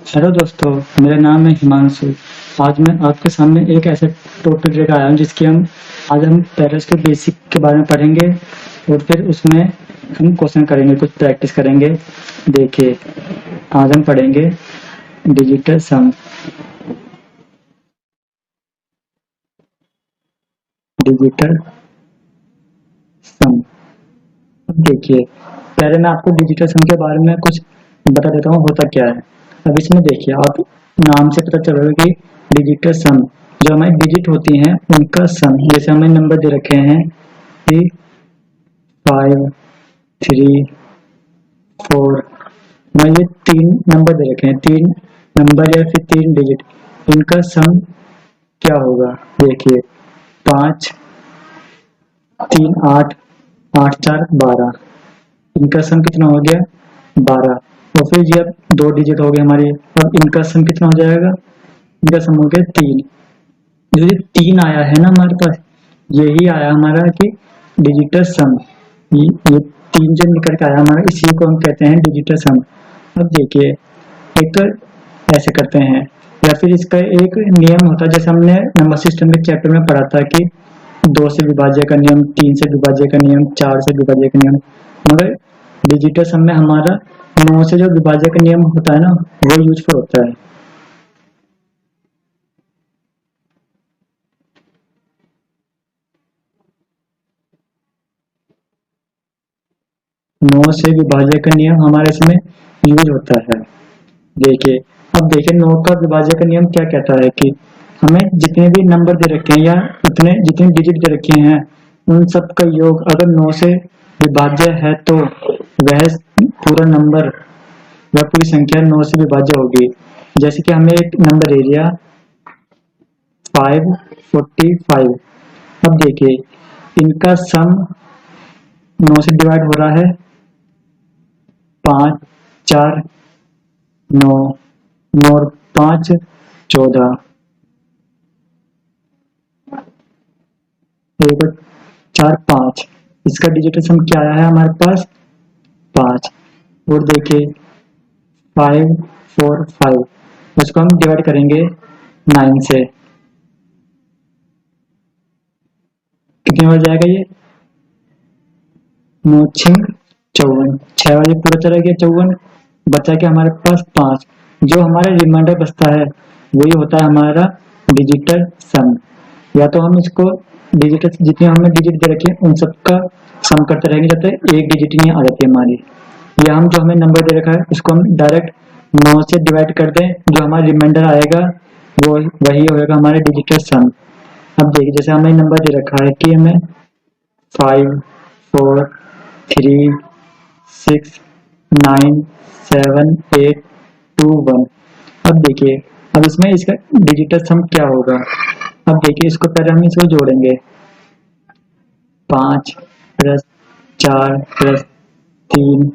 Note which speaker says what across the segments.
Speaker 1: Hello दोस्तों, मेरा नाम है हिमांशु। आज मैं आपके सामने एक ऐसे टॉपिक लेकर आया हूँ जिसकी आज हम पैरेलल्स के बेसिक के बारे में पढ़ेंगे और फिर उसमें हम क्वेश्चन करेंगे, कुछ प्रैक्टिस करेंगे। देखिए, आज हम पढ़ेंगे डिजिटल सम। डिजिटल सम। देखिए, पहले मैं आपको डिजिटल सम के बारे में कुछ बता देता हूँ होता क्या है। अब इसमें देखिए, आप नाम से पता चल रहा है कि डिजिटल सम जो हमारी डिजिट होती हैं उनका सम। जैसे हमें नंबर दे रखे हैं कि 5, 3, 4। मैं ये 3 नंबर दे रखे हैं, 3 नंबर या फिर 3 डिजिट, इनका सम क्या होगा। देखिए, 5, 3, 8, 8, 4, 12, इनका सम कितना हो गया 12। और फिर ये अब 2 डिजिट हो गए हमारे। अब इनका सम कितना हो जाएगा, इनका सम हो गया 3। जो ये 3 आया है ना हमारे पास, यही आया हमारा कि डिजिटल सम। ये 3 जो निकल के आया हमारा, इसी को हम कहते हैं डिजिटल सम। अब देखिए, एक तो ऐसे करते हैं, या फिर इसका एक नियम होता है, जैसे हमने नंबर सिस्टम के चैप्टर में पढ़ा था कि 2 से विभाज्य का नियम, 3 से विभाज्य का नियम, 4 से विभाज्य का नियम। मगर डिजिटल सम में हमारा 9 से जो विभाज्य का नियम होता है ना, वो यूजफुल होता है। नौ से विभाज्य का नियम हमारे इसमें यूज होता है। देखिए, अब देखिए 9 का विभाज्य का नियम क्या कहता है कि हमें जितने भी नंबर दे रखे हैं या उतने जितने डिजिट दे रखे हैं, उन सब का योग अगर 9 से विभाज्य है तो वह पूरा नंबर, वह पूरी संख्या 9 से विभाज्य होगी। जैसे कि हमें एक नंबर दे दिया 545। अब देखिए, इनका सम 9 से डिवाइड हो रहा है 5, 4, 9, 9 और 5, 14, 1 और 4, 5। इसका डिजिटल सम क्या आया है हमारे पास 5। और देखिए 5, 4, 5, इसको हम डिवाइड करेंगे 9 से, कितने हो जाएगा ये 9 6 54, 6 वाले पूरा चला गया 54, बचा के हमारे पास 5। जो हमारा रिमाइंडर बचता है वही होता है हमारा डिजिटल सम। या तो हम इसको डिजिटल जितने हमने डिजिट दे रखे हैं उन सबका सम करते रहेंगे जब तक एक डिजिट नहीं आ जाती हमारी। या हम जो हमें नंबर दे रखा है उसको हम डायरेक्ट 9 से डिवाइड कर दें, जो हमारा रिमाइंडर आएगा वो वही होगा हमारे डिजिटल सम। अब देखिए, जैसे हमें नंबर दे रखा है कि हमें 5, 4, 3, 6, 9, 7, 8, 2, 1। अब देखिए, अब इसमें इसका डिजिटल सम क्या होगा। अब देखिए, इसको पहले हम इसको जोड़ेंगे 5 plus 4 plus 3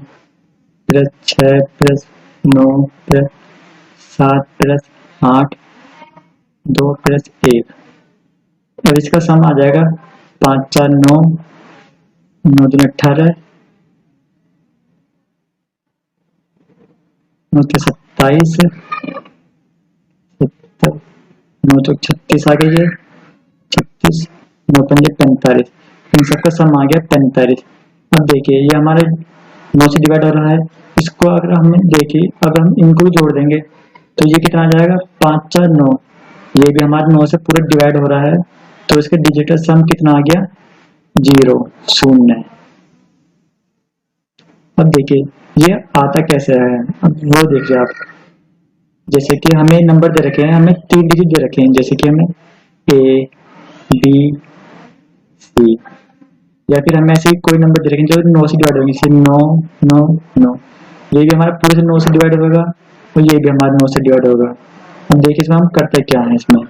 Speaker 1: plus 6 plus 9 plus 7 plus 8, 2 plus 1। अब इसका सम आ जाएगा 5 4 9, 9 3 18, 9 के 27, 9 चौक 36 आ गई है 36, 9 पंजे 45। इन सबका सम आ गया 45। अब देखिए, ये हमारे 9 से डिवाइड हो रहा है, इसको अगर हम देखिए, अगर हम इनको भी जोड़ देंगे तो ये कितना आ जाएगा 5 4 9। ये भी हमारे 9 से पूरा डिवाइड हो रहा है, तो इसका डिजिटल सम कितना आ गया 0 0। अब देखिए, ये आता कैसे है, अब वो देखिए आप। जैसे कि हमें नंबर दे रखे हैं, हमें 3 डिजिट दे रखे हैं, जैसे कि हमें ए बी सी, या फिर हमें ऐसे कोई नंबर दे रखे हैं जो 9 से डिवाइड होंगे, जैसे 9 9 9। ये भी हमारा पूरे से 9 से डिवाइड होगा और ये भी हमारा 9 से डिवाइड होगा। अब देखिए, इसमें हम करते क्या है इसमें।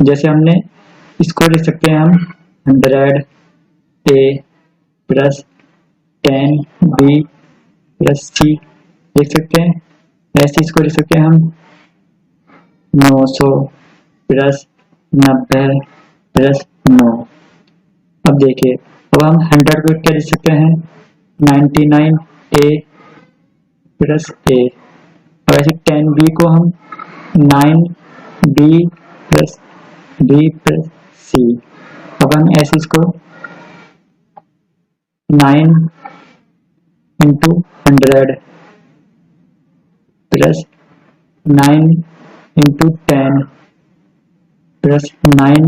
Speaker 1: जैसे हमने इसको लिख सकते हैं हम 100 ए प्लस 10 बी प्लस सी लिख सकते हैं। ऐसे इसको लिख सकते हैं हम 900 प्लस 90 प्लस 9। अब देखिए, अब हम 100 को क्या लिख सकते हैं 99 ए प्लस ए। और ऐसे 10b को हम 9b plus b plus c। अब हम ऐसे इसको 9 into 100 plus 9 into 10 plus 9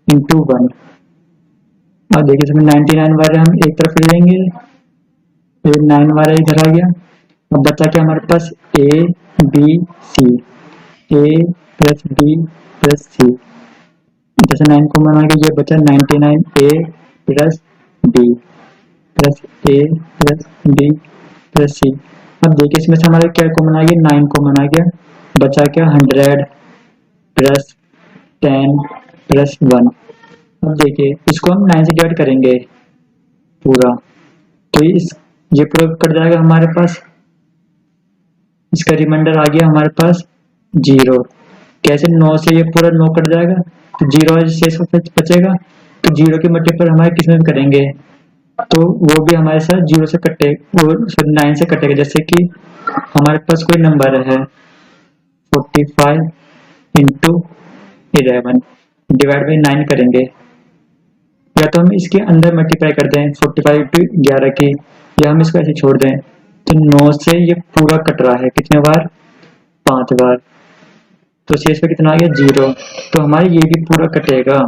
Speaker 1: into 1। और देखिए इसमें 99 वाले हम एक तरफ ले लेंगे, फिर 9 वाला इधर आ गया। अब बचा क्या हमारे पास a b c, a plus b plus c। जैसे 9 को बना के ये बचा 99 a plus b plus a plus b plus c। अब देखिए इसमें से हमारा क्या कॉमन आ गया, 9 कॉमन आ गया, बचा क्या 100 प्लस 10 प्लस 1। अब देखिए इसको हम 9 से डिवाइड करेंगे पूरा, तो ये पूरा कट जाएगा हमारे पास, इसका रिमाइंडर आ गया हमारे पास 0। कैसे 9 से ये पूरा 9 कट जाएगा तो 0 शेष बचेगा, तो 0 के मल्टीपल हमारे किस में करेंगे तो वो भी हमारे साथ 0 से कटे, वो 9 से कटेगा। जैसे कि हमारे पास कोई नंबर है 45 इंटू 11 डिवाइड बाई 9 करेंगे, या तो हम इसके अंदर मल्टीप्लाई कर दें 45 इंटू 11 की, या हम इसको ऐसे छोड़ दें। तो 9 से ये पूरा कट रहा है कितने बार, 5 बार, तो शेष पे कितना आ गया 0, तो हमारे ये भी पूरा कटेगा।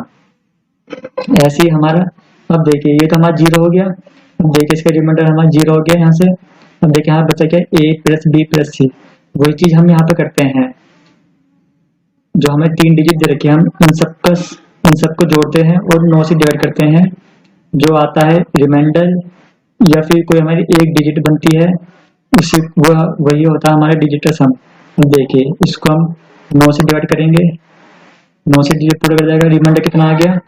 Speaker 1: ऐसे ही हमारा, अब देखिए ये तो हमारा 0 हो गया, अब देखिए इसका रिमाइंडर हमारा 0 हो गया यहाँ से। अब देखिए यहाँ बचा क्या a plus b plus c, वही चीज हम यहाँ पे करते हैं, जो हमें 3 डिजिट दे रखी है हम इन सबको जोड़ते हैं और 9 से डिवाइड करते हैं, जो आता है रिमाइंडर या फिर कोई हमारी एक डिजिट बनती है उसी वही होता है हमारा डिजिटल सम। देखिए इसको हम 9 से डिवाइड करेंगे, 9 से डिजिट पूरा कर जाएगा, रिमाइंडर कितना आ गया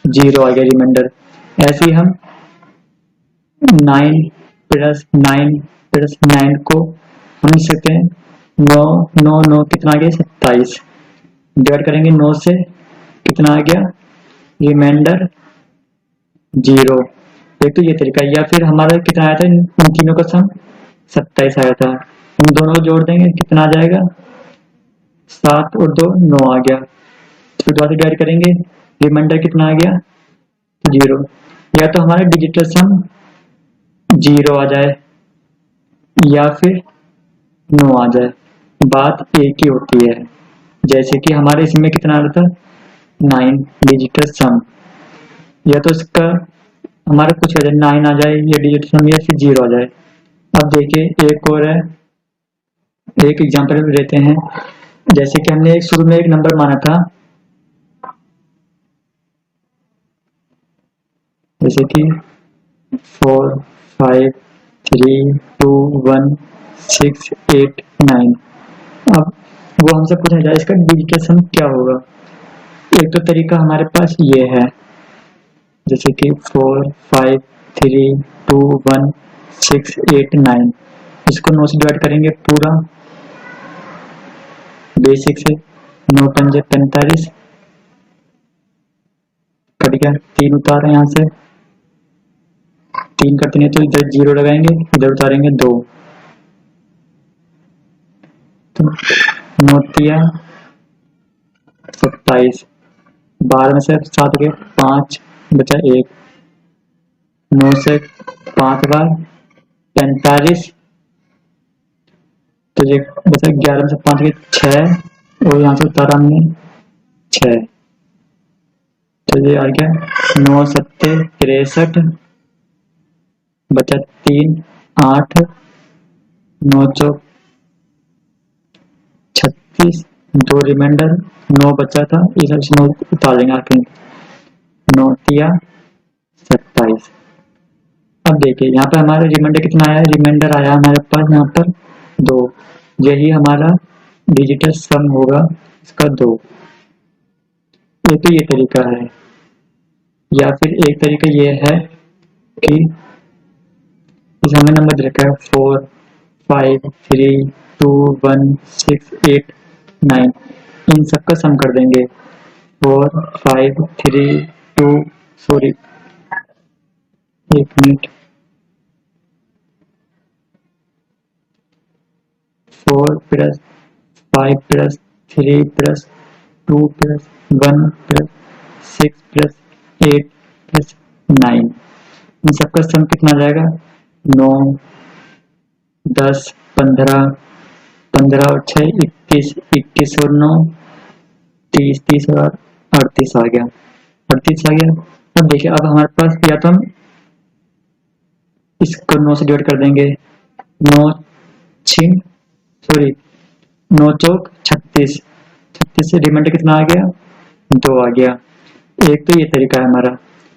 Speaker 1: 0 आ गया रिमाइंडर। ऐसे ही हम 9 प्लस 9 प्लस 9 को हम लिख सकते हैं 9 9 9 कितना आ गया 27, डिवाइड करेंगे 9 से कितना आ गया रिमाइंडर 0। एक तो ये तरीका, या फिर हमारा कितना आया था इन तीनों का सम 27 आया था, इन दोनों को जोड़ देंगे कितना आ जाएगा 7 और 2 9 आ गया, फिर दोबारा डिवाइड करेंगे रिमाइंडर कितना आ गया 0। या तो हमारा डिजिटल सम 0 आ जाए या फिर 9 आ जाए, बात एक ही होती है। जैसे कि हमारे इसमें कितना आ रहा था 9 डिजिटल सम, या तो इसका हमारा कुछ हो जाए 9 आ जाए या डिजिटल सम, या फिर 0 आ जाए। अब देखिए एक और है, एक एग्जांपल लेते हैं। जैसे कि हमने शुरू में एक नंबर माना था, जैसे कि 4 5 3 2 1 6 8 9। अब वो हमसे पूछा जाए इसका डिजिटल सम क्या होगा। एक तो तरीका हमारे पास ये है, जैसे कि 4 5 3 2 1 6 8 9, इसको 9 से डिवाइड करेंगे पूरा बेसिक से, 9 पंजे 45, कट गया 3 उतारे यहाँ से, 3 करते नहीं तो इधर 0 लगाएंगे, इधर उतारेंगे 2, तो 9 तिया 27, 12 में से 7 गए 5 बचा 1, 9 से 5 बार 45, तो ये बचा 11 में से 5 गए 6, और यहाँ से उतारा हमने 6, तो ये आ गया 9 सत्ते 63, बचा 3 8, 9 चौक 36, 2 रिमाइंडर 9 बचा था, इस 9 उतार देंगे आखिर, 9 तिया 27। अब देखिए यहाँ पे हमारा रिमाइंडर कितना आया, रिमाइंडर आया हमारे पास यहाँ पर 2, यही हमारा डिजिटल सम होगा इसका 2। तो ये तरीका है, या फिर एक तरीका ये है कि इस हमें नंबर दे रखा है 4 5 3 2 1 6 8 9, इन सबका सम कर देंगे 4 5 3 2 sorry 1 minute 4 plus 5 plus 3 plus 2 plus 1 plus 6 plus 8 plus 9। इन सबका सम कितना आ जाएगा? 9, 10, 15, 15 और 6 21, 21 और 9 30, 30 और 38 आ गया, 38 आ गया। अब देखिए, अब हमारे पास या तो हम इसको 9 से डिवाइड कर देंगे, 9 छिंग सॉरी 9 चौक 36, 36 से रिमाइंडर कितना आ गया? 2 आ गया। एक तो ये तरीका है हमारा।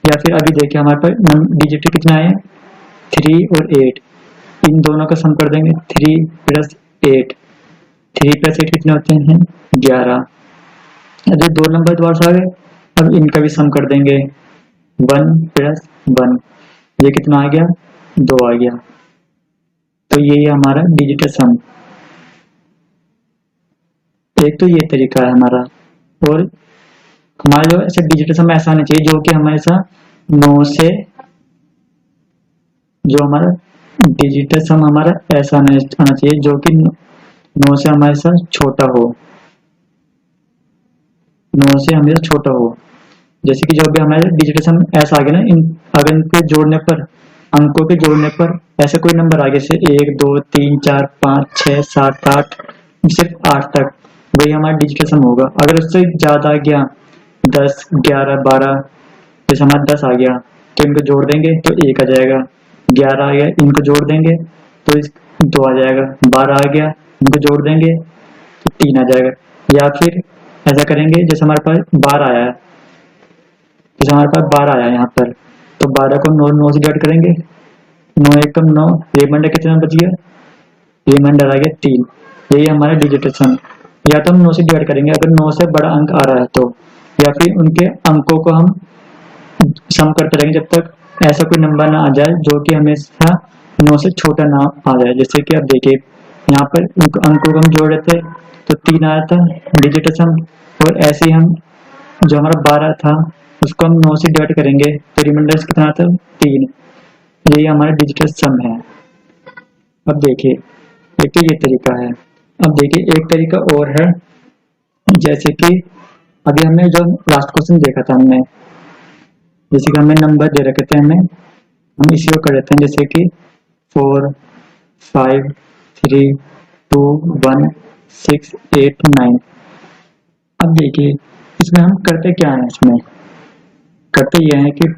Speaker 1: या फिर अभी देखिए हमारे पास डिजिट कितना है? 3 और 8, इन दोनों का सम कर देंगे। 3 प्लस 8, 3 प्लस 8 कितने होते हैं? 11। अब ये दो नंबर दोबारा से आ गए, अब इनका भी सम कर देंगे। 1 प्लस 1, ये कितना आ गया? 2 आ गया। तो ये हमारा डिजिटल सम। एक तो ये तरीका है हमारा। और हमारा जो ऐसे डिजिटल सम ऐसा आना चाहिए जो कि हमेशा 9 से, जो हमारा डिजिटल सम हमारा ऐसा आना चाहिए जो कि 9 से हमेशा छोटा हो, 9 से हमेशा छोटा हो। जैसे कि जो भी हमारे डिजिटल सम ऐसा आ गया ना, इन अगर इनके जोड़ने पर, अंकों के जोड़ने पर ऐसे कोई नंबर आ गया जैसे 1 2 3 4 5 6 7 8, सिर्फ 8 तक, वही हमारा डिजिटल सम होगा। अगर उससे ज्यादा आ गया 10 11 12, जैसे हमारा 10 आ गया तो इनको जोड़ देंगे तो 1 आ जाएगा, 11 आ गया इनको जोड़ देंगे तो 2 आ जाएगा, 12 आ गया इनको जोड़ देंगे तो 3 आ जाएगा। या फिर ऐसा करेंगे जैसे हमारे पास 12 आया है, जैसे हमारे पास 12 आया है यहाँ पर, तो 12 को 9 से डिवाइड करेंगे, 9 एकम 9, रिमाइंडर कितना बच गया? रिमाइंडर आ गया 3। यही हमारा डिजिटल सम। या तो हम 9 से डिवाइड करेंगे अगर 9 से बड़ा अंक आ रहा है तो, या फिर उनके अंकों को हम सम करते रहेंगे जब तक ऐसा कोई नंबर ना आ जाए जो कि हमेशा 9 से छोटा ना आ जाए। जैसे कि अब देखिए यहाँ पर अंकों को हम जोड़ रहे थे तो 3 आया था डिजिटल सम, और ऐसे ही हम जो हमारा 12 था उसको हम 9 से डिवाइड करेंगे तो रिमाइंडर कितना आता है? 3। यही हमारा डिजिटल सम है। अब देखिए, एक तो ये तरीका है। अब देखिए एक तरीका और है, जैसे कि अभी हमने जो लास्ट क्वेश्चन देखा था हमने, जैसे कि हमें नंबर दे रखे थे, हम इसी को कर देते हैं जैसे कि 4 5 3 2 1 6 8 9। अब देखिए इसमें हम करते क्या है, इसमें करते यह है कि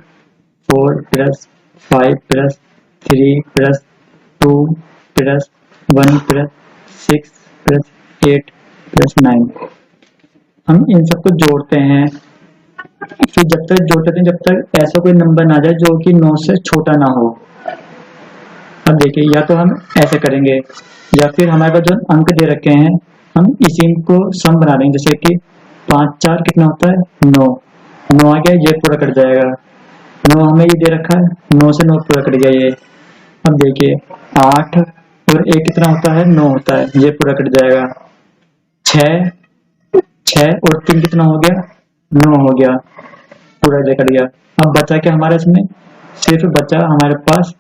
Speaker 1: 4 plus 5 plus 3 plus 2 plus 1 plus 6 plus 8 plus 9, हम इन सबको जोड़ते हैं। फिर जब तक जोड़ते हैं जब तक ऐसा कोई नंबर ना जाए जो कि 9 से छोटा ना हो। अब देखिए या तो हम ऐसे करेंगे, या फिर हमारे पास जो अंक दे रखे हैं हम इसी को सम बना देंगे। जैसे कि 5 4 कितना होता है? 9, 9 आ गया, ये पूरा कट जाएगा। 9 हमें ये दे रखा है, 9 से 9 पूरा कट गया ये। अब देखिए 8 और 1 कितना होता है? 9 होता है, ये पूरा कट जाएगा। 6 6 और 3 कितना हो गया? 9 हो गया, पूरा ये कट गया। अब बचा क्या हमारे इसमें? सिर्फ बचा हमारे पास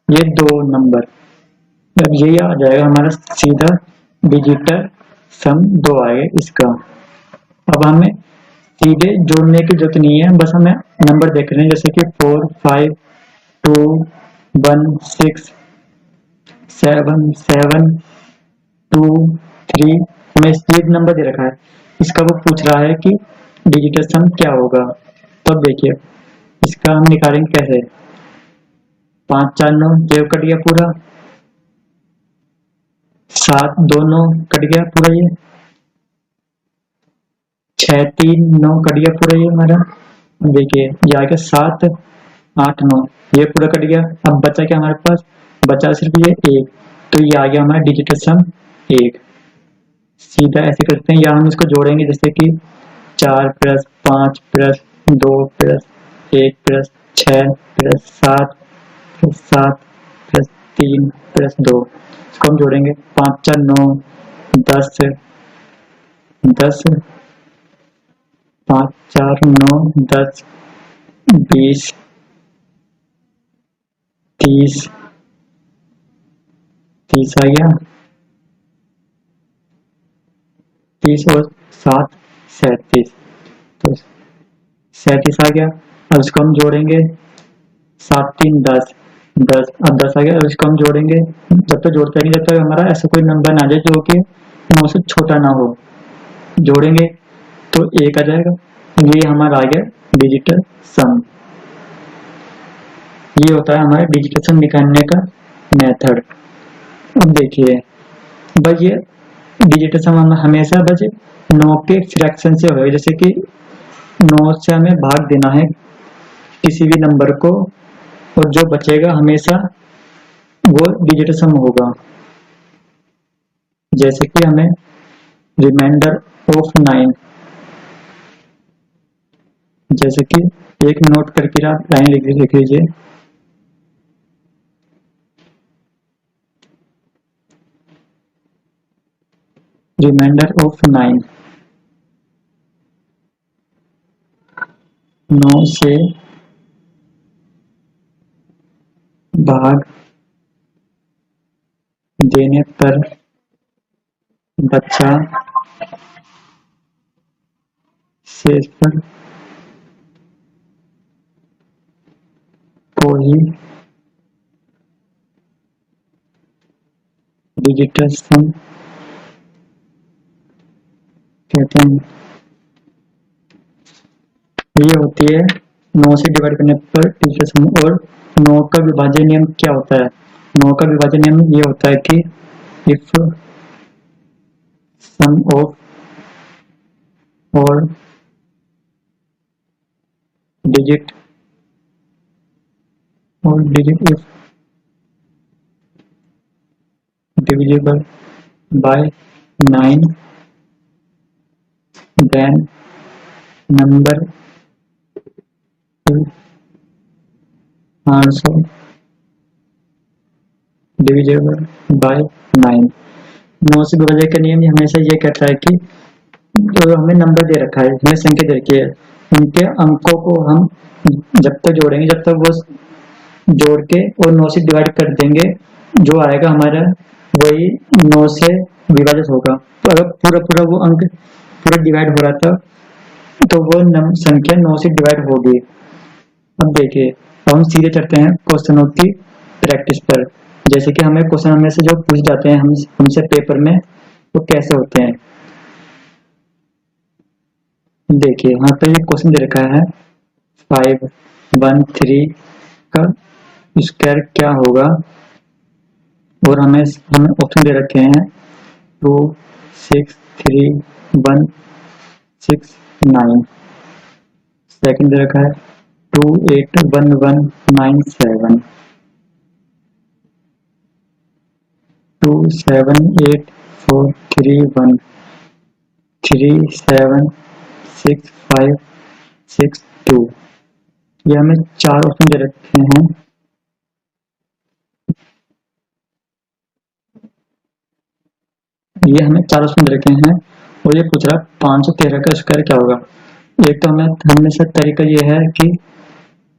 Speaker 1: ये 2 नंबर। अब यही आ जाएगा हमारा सीधा डिजिटल सम 2 आएगा इसका। अब हमें सीधे जोड़ने की जरूरत नहीं है, बस हमें नंबर देख रहे हैं जैसे कि 4 5 2 1 6 7 7 2 3, हमें ये नंबर दे रखा है, इसका वो पूछ रहा है कि डिजिटल सम क्या होगा। तो अब देखिए इसका हम निकालेंगे कैसे? 5 4 9, ये कट गया पूरा, 7 2 9 कट गया पूरा, ये 6 3 9 कट गया पूरा ये हमारा। देखिए ये आ गया 7 8 9, ये पूरा कट गया। अब बचा क्या हमारे पास? बचा सिर्फ ये 1, तो ये आ गया हमारा डिजिटल सम 1। सीधा ऐसे करते हैं, या हम इसको जोड़ेंगे जैसे कि 4 plus 5 plus 2 plus 1 plus 6 plus 7 plus 7 plus 3 plus 2, इसको हम जोड़ेंगे 5 4 9 10 10 5 4 9 10 20 30 30 आ गया, 30 और 7 37, तो 37 आ गया। अब इसको हम जोड़ेंगे, 7 3 10, 10 अब 10 आ गया। अब इसको हम जोड़ेंगे, जब तक जोड़ते रहेंगे जब तक हमारा ऐसा कोई नंबर ना आ जाए जो कि 9 से छोटा ना हो। जोड़ेंगे तो 1 आ जाएगा। ये हमारा आ गया डिजिटल सम। ये होता है हमारे डिजिटल सम निकालने का मेथड। अब देखिए बस ये डिजिटल सम हम हमेशा बस 9 के फ्रैक्शन से होगा, जैसे कि 9 से हमें भाग देना है किसी भी नंबर को, और जो बचेगा हमेशा वो डिजिटल सम होगा। जैसे कि हमें रिमाइंडर ऑफ 9, जैसे कि एक नोट करके आप लाइन लिख लीजिए, रिमाइंडर ऑफ 9, 9 से भाग देने पर बच्चा शेष पर को ही डिजिटल सम कहते हैं। ये होती है 9 से डिवाइड करने पर डिजिटल सम। और 9 का विभाज्य नियम क्या होता है? 9 का विभाज्य नियम ये होता है कि इफ सम ऑफ और digit if divisible by 9, then number is also divisible by 9। 9 से विभाज्य का नियम हमेशा ये कहता है कि तो हमें नंबर दे रखा है, हमें संख्या दे रखी है, उनके अंकों को हम जब तक जोड़ेंगे, जब तक वो जोड़ के और 9 से डिवाइड कर देंगे, जो आएगा हमारा वही 9 से विभाजित होगा। तो अगर पूरा पूरा वो अंक पूरा डिवाइड हो रहा था तो वो संख्या 9 से डिवाइड होगी। अब देखिए, अब हम सीधे चढ़ते हैं क्वेश्चनों की प्रैक्टिस पर। जैसे कि हमें क्वेश्चन हमें से जो पूछ जाते हैं हमसे पेपर में, वो कैसे होते हैं। देखिए यहाँ पर ये क्वेश्चन दे रखा है 513 का स्क्वायर क्या होगा, और हमें ऑप्शन दे रखे हैं 2 6 3 1 6 9। सेकंड दे रखा है 2 8 1 1 9 7, 2 7 8 4 3 1 3 7 6 5 6 2। ये हमें 4 ऑप्शन दे रखे हैं। ये हमें 4 ऑप्शन दे रखे हैं और ये पूछ रहा है 513 का स्क्वायर क्या होगा। एक तो हमेशा तरीका ये है कि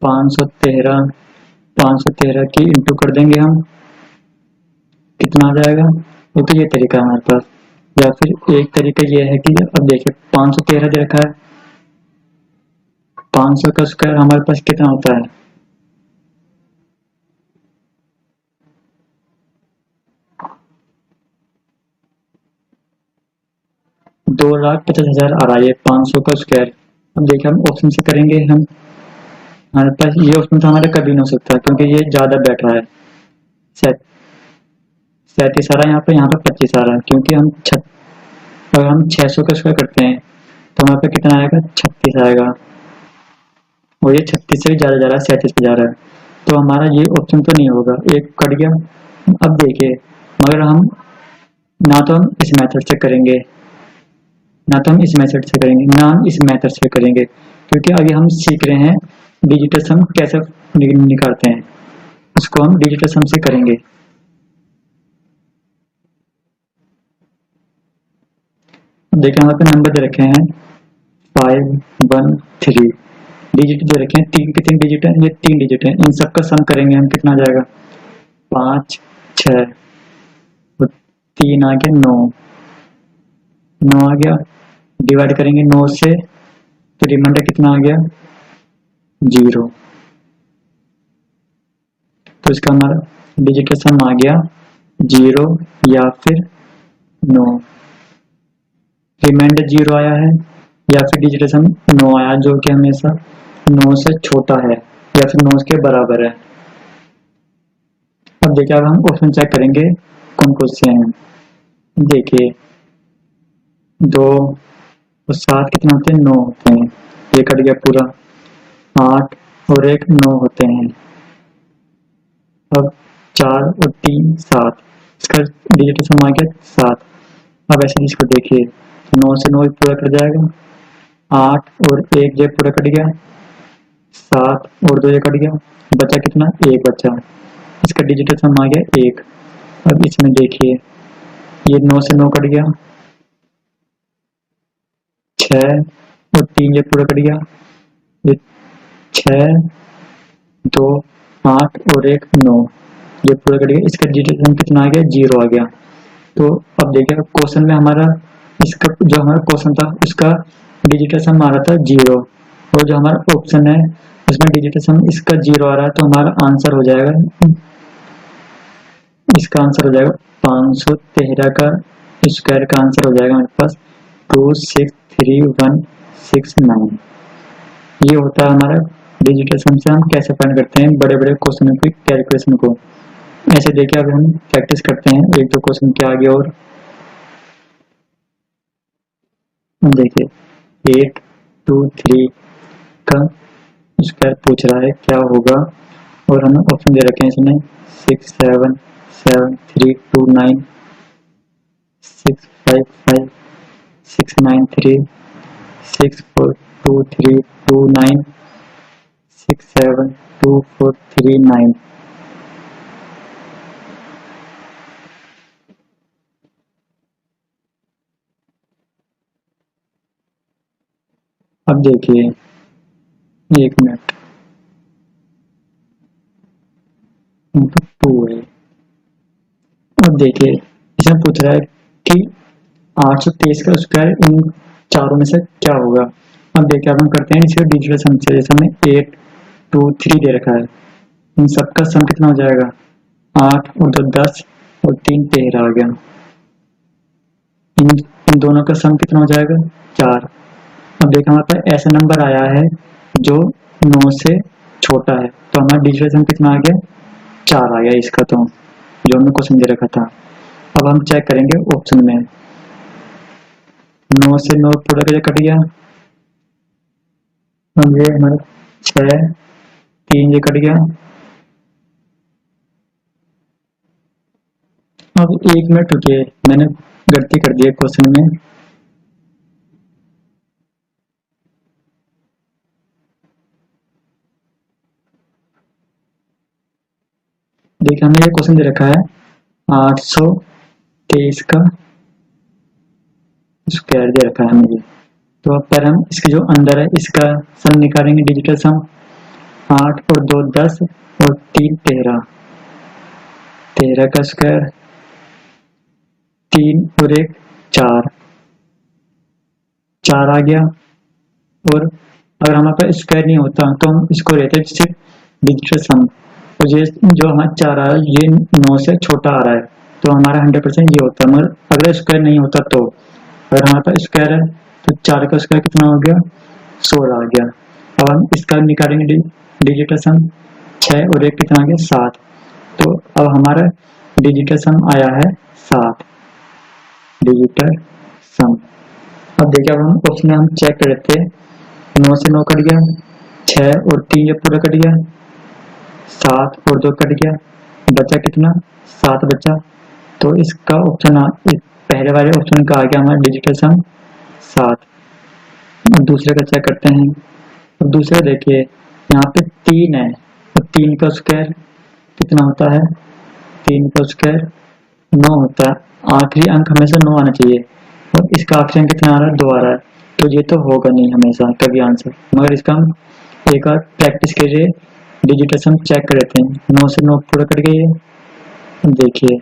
Speaker 1: 513 की इंटू कर देंगे हम, कितना आ जाएगा। एक तो ये तरीका है हमारे पास, या फिर एक तरीका ये है कि अब देखिए 513 दे रखा है, 500 का स्क्वायर हमारे पास कितना होता है, दो लाख 50,000 आ रहा है 500 का स्क्वायर। अब देखिए हम ऑप्शन से करेंगे, हम हमारे पास ये ऑप्शन तो हमारे कभी नहीं हो सकता क्योंकि ये ज्यादा बैठ रहा है। 37 आ रहा है यहाँ पे 25 आ रहा है, क्योंकि अगर हम 600 का स्क्वायर करते हैं तो हमारे पे कितना आएगा, 36 आएगा, और ये 36 से भी ज्यादा जा रहा है, 37 पे जा रहा है, तो हमारा ये ऑप्शन तो नहीं होगा, एक कट गया। अब देखिए मगर हम ना तो हम इस मेथड से करेंगे, ना तो हम इस मेथड से करेंगे, ना हम इस मेथड से करेंगे, क्योंकि अभी हम सीख रहे हैं डिजिटल सम कैसे निकालते हैं, उसको हम डिजिटल सम से करेंगे। देखिए हमारे पे नंबर दे रखे हैं 513, डिजिट दे रखे हैं, तीन के 3 डिजिट है, ये 3 डिजिट है, इन सबका सम करेंगे हम, कितना आ जाएगा 5 6 और 3 आ गया 9, 9 आ गया, डिवाइड करेंगे 9 से तो रिमाइंडर कितना आ गया 0। तो इसका हमारा डिजिटल सम आ गया 0 या फिर 9। रिमाइंडर 0 आया है या फिर डिजिटल सम 9 आया, जो कि हमेशा 9 से छोटा है या फिर 9 के बराबर है। अब देखिए, अब हम ऑप्शन चेक करेंगे कौन कौन से हैं। देखिए 2 और 7 कितने होते हैं 9 होते हैं, ये कट गया पूरा। 8 और 1 9 होते हैं। अब 4 और 3 7, इसका डिजिटल सम आ गया 7। अब ऐसे इसको देखिए 9 से 9 पूरा कट जाएगा, 8 और 1 जो पूरा कट गया, 7 और 2 कट गया, बचा कितना 1 बचा, इसका डिजिटल सम आ गया 1। अब इसमें देखिए ये 9 से 9 कट गया, 6 और 3 ये पूरा कट गया, ये 6 2 8 और 1 9 ये पूरा कट गया, इसका डिजिटल सम कितना आ गया 0 आ गया। तो अब देखिए क्वेश्चन में हमारा इसका जो हमारा क्वेश्चन था उसका डिजिटल सम आ रहा था 0, और जो हमारा ऑप्शन है उसमें डिजिटल सम इसका 0 आ रहा है, तो हमारा आंसर हो जाएगा, इसका आंसर हो जाएगा 513 का स्क्वायर का आंसर हो जाएगा हमारे पास 263,169। ये होता है हमारा डिजिटल सम से हम कैसे फाइंड करते हैं बड़े बड़े क्वेश्चन की कैलकुलेशन को। ऐसे देखिए अब हम प्रैक्टिस करते हैं एक दो क्वेश्चन के आगे और। देखिए 823 का स्क्वायर पूछ रहा है क्या होगा, और हमें ऑप्शन दे रखे हैं इसमें 677329655 693 642329 672439। अब देखिए 1 मिनट 2 है। अब देखिए इसमें पूछ रहा है कि 823 का स्क्वायर इन चारों में से क्या होगा। अब देखिए अब हम करते हैं इसके डिजिटल सम से। जैसे हमें 8 2 3 दे रखा है, इन सबका सम कितना हो जाएगा 8 और 2 10 और 3 13 आ गया। इन दोनों का सम कितना हो जाएगा 4। अब देखा हमारे पास ऐसा नंबर आया है जो 9 से छोटा है, तो हमारा डिजिटल सम कितना आ गया 4 आ गया इसका, तो जो हमने क्वेश्चन दे रखा था। अब हम चेक करेंगे ऑप्शन में 9 से 9 पूरा करके कट गया, अब ये हमारा 6 3 ये कट गया। अब 1 मिनट रुकिए, मैंने गलती कर दी है क्वेश्चन में। देखिए हमें ये क्वेश्चन दे रखा है 823 का स्क्वायर दे रखा है मुझे, तो अब पर हम इसके जो अंदर है इसका सम निकालेंगे डिजिटल सम। 8 और 2 10 और 3 13, 13 का स्क्वायर, 3 और 1 4, 4 आ गया। और अगर हमारे पास स्क्वायर नहीं होता तो हम इसको रहते हैं सिर्फ डिजिटल सम, और ये जो हमारा 4 आ रहा है ये 9 से छोटा आ रहा है, तो हमारा 100% ये होता है। मगर अगर स्क्वायर नहीं होता तो, अगर हमारे पास स्क्वायर है तो 4 का स्क्वायर कितना हो गया 16 आ गया। अब हम इसका निकालेंगे डिजिटल सम, 6 और 1 कितना आ गया 7, तो अब हमारा डिजिटल सम आया है 7 डिजिटल सम। अब देखिए अब हम ऑप्शन में हम चेक कर लेते हैं, 9 से 9 कट गया, 6 और 3 ये पूरा कट गया, 7 और 2 कट गया, बचा कितना 7 बचा, तो इसका ऑप्शन पहले वाले ऑप्शन का आ गया हमारा डिजिटल सम 7। दूसरे का चेक करते हैं। अब दूसरा देखिए यहाँ पे 3 है, तो 3 का स्क्वायर कितना होता है 3 का स्क्वायर 9 होता है, आखिरी अंक हमेशा 9 आना चाहिए, और इसका आखिरी अंक कितना आ रहा है 2 आ रहा है, तो ये तो होगा नहीं हमेशा कभी आंसर। मगर इसका हम एक बार प्रैक्टिस के लिए डिजिटल सम चेक कर लेते हैं। 9 से 9 पूरा कट गई है, देखिए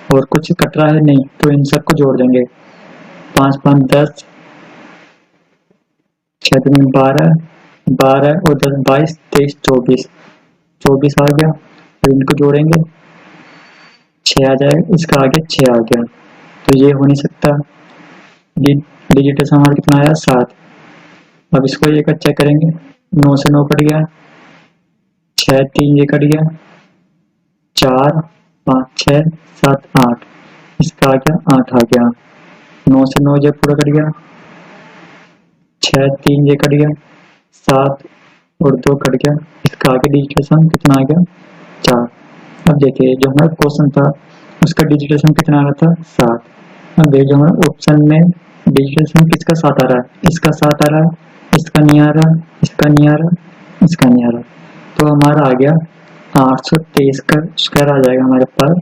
Speaker 1: और कुछ कट रहा है नहीं, तो इन सबको जोड़ देंगे। 5 5 10, 6 3 12, 12 और 10 22 23 24, 24 आ गया। फिर इनको जोड़ेंगे 6 आ जाएगा, इसका आगे 6 आ गया, तो ये हो नहीं सकता। डिजिटल सम हमारा कितना आया 7। अब इसको ये चेक करेंगे, 9 से 9 कट गया, 6 3 ये कट गया, 4 5 6 7 8, इसका आ गया 8 आ गया। 9 से 9 ये पूरा कट गया, 6 3 ये कट गया, 7 और 2 कट गया, इसका आगे डिजिटल सम कितना आ गया 4। अब देखिए जो हमारा क्वेश्चन था उसका डिजिटल सम कितना आ रहा था 7। अब देखिए जो हमारा ऑप्शन में डिजिटल सम किसका 7 आ रहा है, इसका 7 आ रहा है, इसका नहीं आ रहा, इसका नहीं आ रहा, इसका नहीं आ रहा, तो हमारा आ गया 823 का स्क्वायर आ जाएगा हमारे पास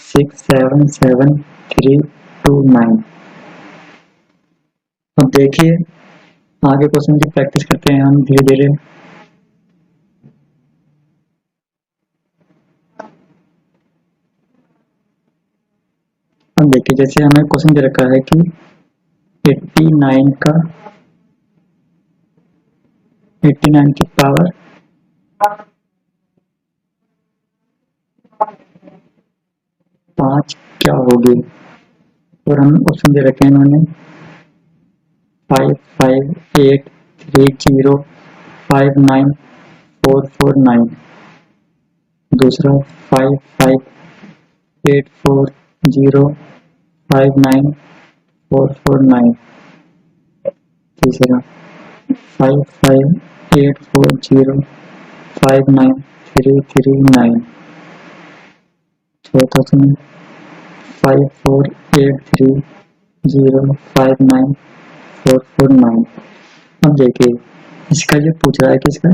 Speaker 1: 677 329। अब देखिए आगे क्वेश्चन की प्रैक्टिस करते हैं हम धीरे धीरे। अब देखिए जैसे हमें क्वेश्चन दे रखा है कि 89 की पावर 5 क्या होगी, और हम ऑप्शन दे रखे हैं इन्होंने 5 5 8 3 0 5 9 4 4 9, दूसरा 5 5 8 4 0 5 9 4 4 9, तीसरा 5 5 8 4 0 5 9 3 3 9, चौथा 5 4 8 3 0 5 9 4 4 9। अब देखिए इसका जो पूछ रहा है कि इसका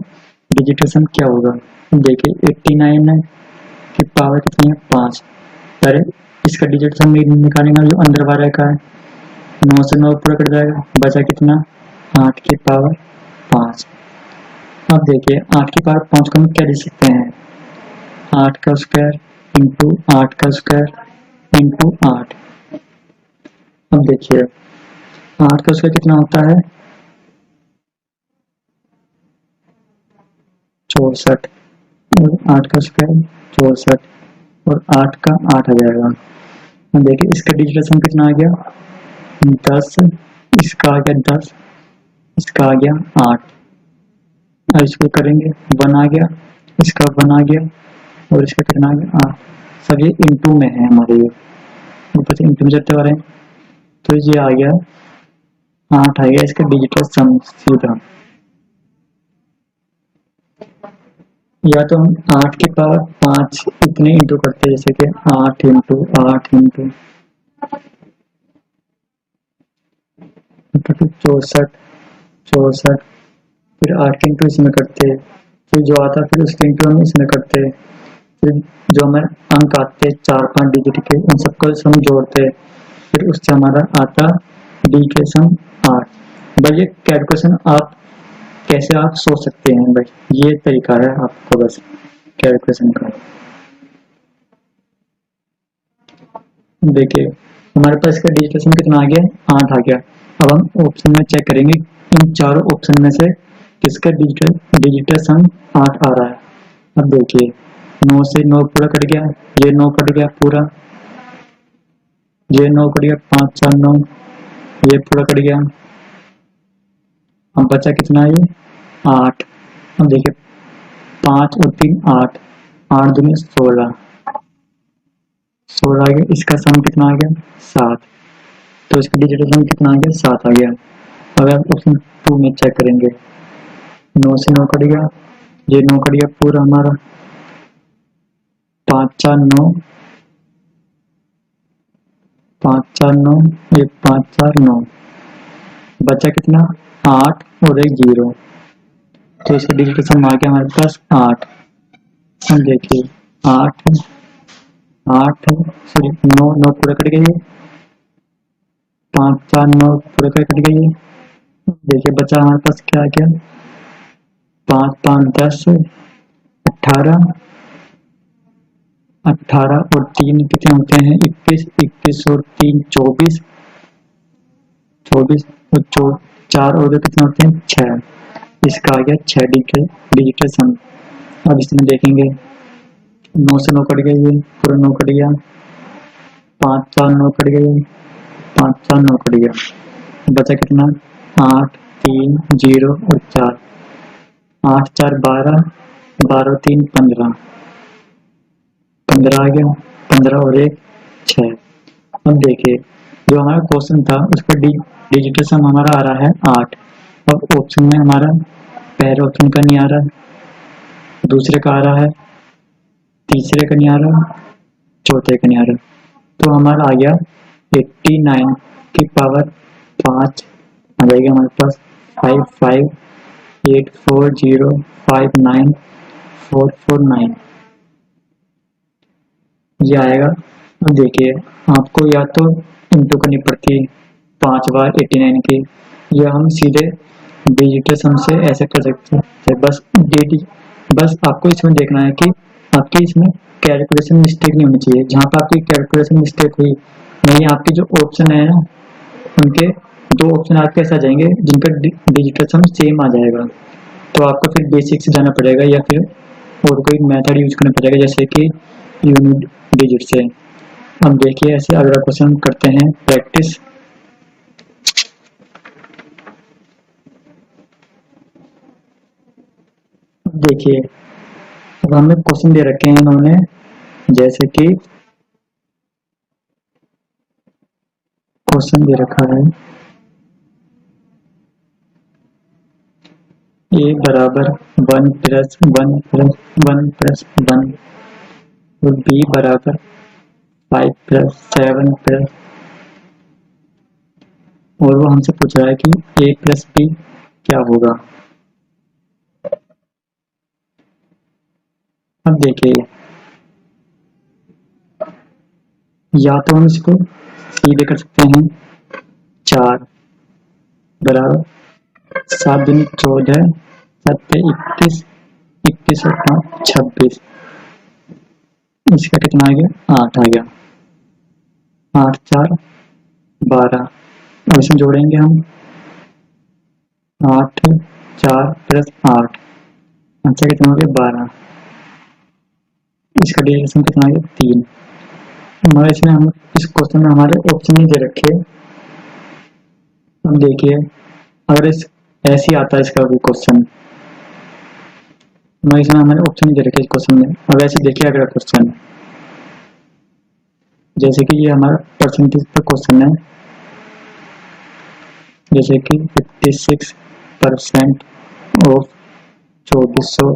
Speaker 1: डिजिटल सम क्या होगा। देखिए 89 की पावर कितनी है 5, अरे इसका डिजिटल सम निकालेंगे जो अंदर वाले का है, 9 से 9 पूरा कट जाएगा, बचा कितना 8 की पावर 5। अब देखिए 8 की पावर 5 को हम क्या लिख सकते हैं, 8 का स्क्वायर इंटू 8 का स्क्वायर इंटू 8। अब देखिए 8 का स्क्वायर कितना होता है 64, और 8 का स्क्वायर 64 और 8 का 8 आ जाएगा। अब देखिए इसका डिजिटल सम कितना आ गया 10, इसका आ गया 10, इसका आ गया 8, अब इसको करेंगे 1 आ गया, इसका 1 आ गया और इसका कितना आ गया 8। सब ये इंटू में है हमारे, ये ऊपर से इंटू में चलते आ रहे हैं, तो ये आ गया 8 आ गया इसका डिजिटल सम सीधा। या तो हम 8 की पावर 5 इतने इंटू करते हैं, जैसे कि 8 इंटू 8 इंटू 64 64, फिर 8 के इंटू इसमें करते, फिर जो आता फिर उसके इंटू हम इसमें करते, फिर जो हमें अंक आते 4 5 डिजिट के उन सबको हम जोड़ते, फिर उससे हमारा आता डिजिटल सम 8। भाई ये कैलकुलेशन आप कैसे आप सोच सकते हैं भाई, ये तरीका है आपको बस कैलकुलेशन का। देखिए हमारे पास इसका डिजिटल सम कितना आ गया 8 आ गया। अब हम ऑप्शन में चेक करेंगे इन चारों ऑप्शन में से किसका डिजिटल सम 8 आ रहा है। अब देखिए 9 से 9 पूरा कट गया, ये 9 कट गया पूरा, ये 9 कट गया, 5 4 9, ये पूरा कट गया, अब बचा कितना है 8। अब देखिए 5 और 3 8, 8 दूनी 16, 16 आ गया, इसका सम कितना आ गया 7, तो इसका डिजिटल सम कितना आ गया 7 आ गया। अब आप ऑप्शन 2 में चेक करेंगे, 9 से 9 कट गया, ये 9 कट गया पूरा हमारा, 5 4 9, 5 4 9, ये 5 4 9, बचा कितना 8 और एक 0, तो इसका डिजिटल सम आ गया हमारे पास 8। हम देखिए 8 सॉरी 9 9 पूरा कट गई, 5 4 9 पूरा कट गई, देखिए बचा हमारे पास क्या आ गया 5 5 10 18, 18 और 3 कितने होते हैं 21, 21 और 3 24, 24 और 4 और 2 कितने होते हैं 6। इसका आ गया 6 डिजिटल सम। अब इसमें देखेंगे 9 से 9 कट गया, ये पूरा 9 कट गया, 5 4 9 कट गया, 5 4 9 कट गया, बचा कितना 8 3 0 और 4, 8 4 12, 12 3 15, 15 आ गया, 15 और 1 6। अब देखिए जो हमारा क्वेश्चन था उसका डिजिटल सम हमारा आ रहा है 8। अब ऑप्शन में हमारा पहले ऑप्शन का नहीं आ रहा, दूसरे का आ रहा है, तीसरे का नहीं आ रहा, चौथे का नहीं आ रहा, तो हमारा आ गया 89 की पावर 5 आ जाएगी हमारे पास 5584059449 ये आएगा। अब देखिए आपको या तो इंटू करनी पड़ती 5 बार 89 की, या हम सीधे डिजिटल सम से ऐसे कर सकते हैं। बस आपको इसमें देखना है कि आपकी इसमें कैलकुलेशन मिस्टेक नहीं होनी चाहिए। जहाँ पर आपकी कैलकुलेशन मिस्टेक हुई, नहीं आपके जो ऑप्शन है ना उनके 2 ऑप्शन आपके ऐसे आ जाएंगे जिनका डिजिटल सम सेम आ जाएगा, तो आपको फिर बेसिक से जाना पड़ेगा या फिर और कोई मेथड यूज करना पड़ेगा जैसे कि यूनिट डिजिट से। अब देखिए ऐसे अगला क्वेश्चन करते हैं प्रैक्टिस। देखिए अब हमें क्वेश्चन दे रखे हैं इन्होंने, जैसे कि क्वेश्चन दे रखा है a बराबर 1 + 1 + 1 + 1 और b बराबर 5 + 7 + और वो हमसे पूछ रहा है कि a + b क्या होगा। अब देखिए या तो हम इसको सीधे कर सकते हैं 4 बराबर 7 दूनी 14, 7 पे 21, 21 और 5 26, इसका कितना आ गया 8 आ गया, 8 4 12। अब इसमें जोड़ेंगे हम 8 4 + 8, अच्छा कितना हो गया 12, इसका डिविजन कितना आ गया 3। हमारे इसमें हम इस क्वेश्चन में हमारे ऑप्शन नहीं दे रखे। अब देखिए अगर इस ऐसे ही आता है इसका भी क्वेश्चन, हमारे इसमें हमारे ऑप्शन नहीं दे रखे इस क्वेश्चन में। अब ऐसे देखिए अगला क्वेश्चन, जैसे कि ये हमारा परसेंटेज का क्वेश्चन है, जैसे कि 56% ऑफ 2400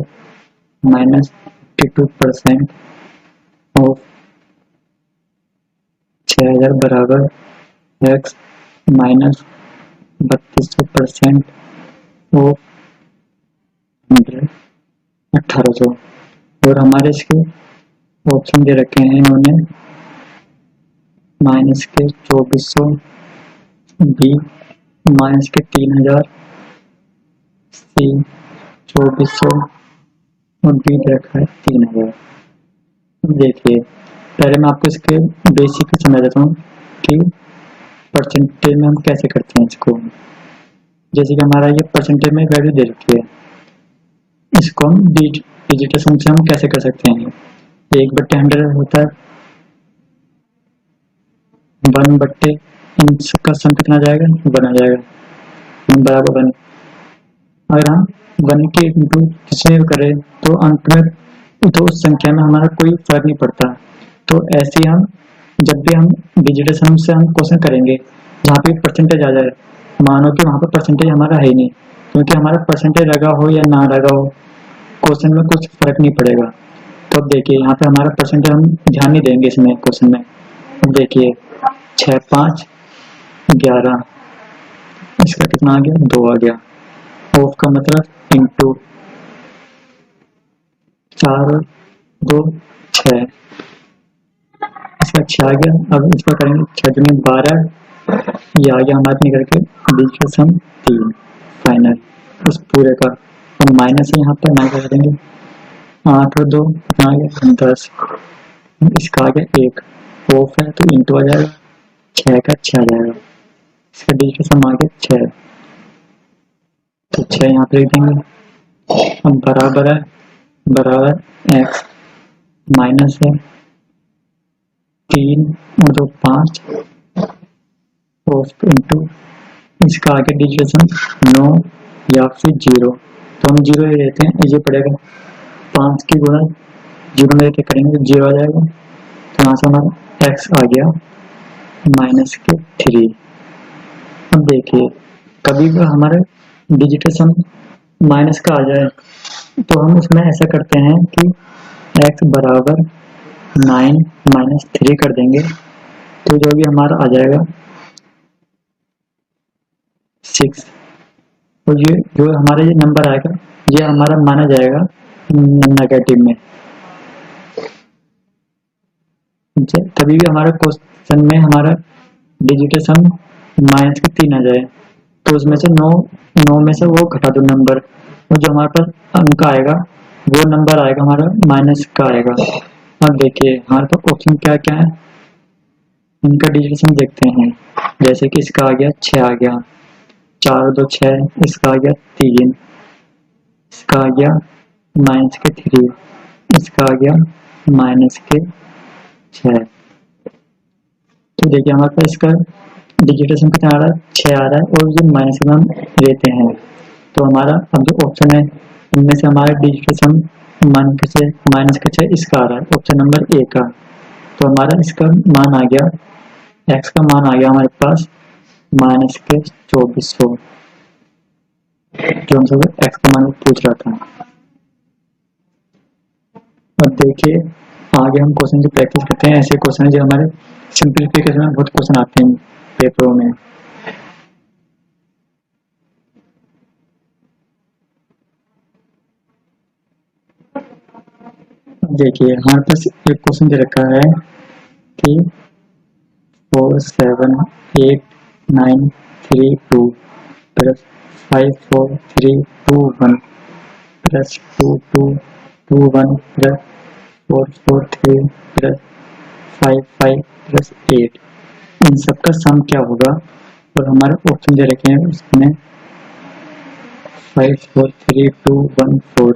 Speaker 1: माइनस 52% ऑफ 6000 बराबर x माइनस 3200% ऑफ 1800। और हमारे इसके ऑप्शन दे रखे हैं इन्होंने माइनस के 2400, बी माइनस के 3000, सी 2400 और डी दे रखा है 3000। देखिए पहले मैं आपको इसके बेसिक समझा देता हूँ कि परसेंटेज में हम कैसे करते हैं इसको। जैसे कि हमारा ये परसेंटेज में वैल्यू दे रखी है, इसको हम डिजिटल सम से हम कैसे कर सकते हैं। 1/100 होता है, 1/, इन सबका सम कितना जाएगा 1 आ जाएगा, बराबर 1। अगर हम 1 के इंटू किसी में करें तो अंत में तो उस संख्या में हमारा कोई फर्क नहीं पड़ता। तो ऐसे ही हम जब भी हम डिजिटल सम से हम क्वेश्चन करेंगे जहाँ पे परसेंटेज आ जाए, मानो कि वहाँ पर परसेंटेज हमारा है ही नहीं, क्योंकि हमारा परसेंटेज लगा हो या ना लगा हो क्वेश्चन में कुछ फर्क नहीं पड़ेगा। तो अब देखिए यहाँ पे हमारा परसेंटेज हम ध्यान नहीं देंगे इसमें क्वेश्चन में। अब देखिए 6 5 11, इसका कितना आ गया 2 आ गया, ऑफ का मतलब इंटू 4 2 6, इसका 6 आ गया। अब इस पर करेंगे 6 दूनी 12, ये आ गया हमारे निकल के डिजिटल सम 3 फाइनल उस पूरे का। अब माइनस है यहाँ पर माइनस कर देंगे, 8 और 2 कितना आ गया 10, इसका आ गया 1, ऑफ है तो इंटू आ जाएगा, 6 का 6 आ जाएगा। इसका डिजिटल सम आ गया 6, तो 6 यहाँ पे लिख देंगे। अब बराबर है, बराबर x माइनस है 3 और 2 5 इंटू इसका आगे डिजिटल सम 9 या फिर 0, तो हम 0 ले लेते हैं, ये पड़ेगा 5 की गुणा 0 में लेके करेंगे तो 0 आ जाएगा, तो यहाँ से हमारा x आ गया माइनस के 3। अब देखिए कभी भी हमारे डिजिटल सम माइनस का आ जाए तो हम उसमें ऐसा करते हैं कि x बराबर 9 माइनस 3 कर देंगे, तो जो भी हमारा आ जाएगा 6, और ये जो हमारा ये नंबर आएगा ये हमारा माना जाएगा नेगेटिव में। कभी भी हमारा क्वेश्चन में हमारा डिजिटल सम माइनस के 3 आ जाए तो उसमें से 9 में से वो घटा दो नंबर, और जो हमारे पास अंक आएगा वो नंबर आएगा हमारा माइनस का आएगा। अब देखिए हमारे पास ऑप्शन क्या क्या है, इनका डिजिटल सम देखते हैं। जैसे कि इसका आ गया 6 आ गया, 4 और 2 6, इसका आ गया 3, इसका आ गया माइनस के 3, इसका आ गया माइनस के 6। तो देखिए हमारे पास इसका डिजिटल सम कितना आ रहा है, 6 आ रहा है, और ये माइनस का हम लेते हैं, तो हमारा अब जो ऑप्शन है इनमें से हमारा डिजिटल सम माइनस के 6 इसका आ रहा है, ऑप्शन नंबर ए का। तो हमारा इसका मान आ गया, x का मान आ गया हमारे पास माइनस के 2400, जो हमसे x का मान पूछ रहा था। अब देखिए आगे हम क्वेश्चन की प्रैक्टिस करते हैं। ऐसे क्वेश्चन है जो हमारे सिंपलीफिकेशन में बहुत क्वेश्चन आते हैं पेपरों में। देखिए हमारे पास एक क्वेश्चन दे रखा है कि 4 7 8 9 3 2 plus 5 4 3 2 1 plus 2 2 2 1 plus 4 4 3 plus 5 5 plus 8, इन सब का सम क्या होगा। और हमारे ऑप्शन दे रखे हैं उसमें 5 4 3 2 1 4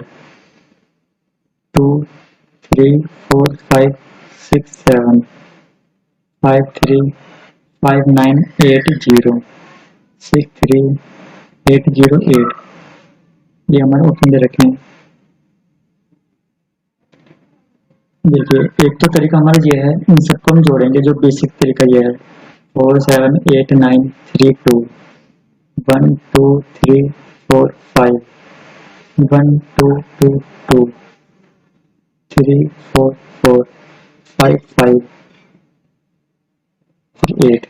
Speaker 1: 2 3 4 5 6 7 5 3 5 9 8 0 6 3 8 0 8, ये हमारे ऑप्शन दे रखे हैं। देखिए एक तो तरीका हमारा ये है, इन सबको हम जोड़ेंगे, जो बेसिक तरीका ये है 4 7 8 9 3 2 1 2 3 4 5 1 2 2 2 3 4 4 5 5 8,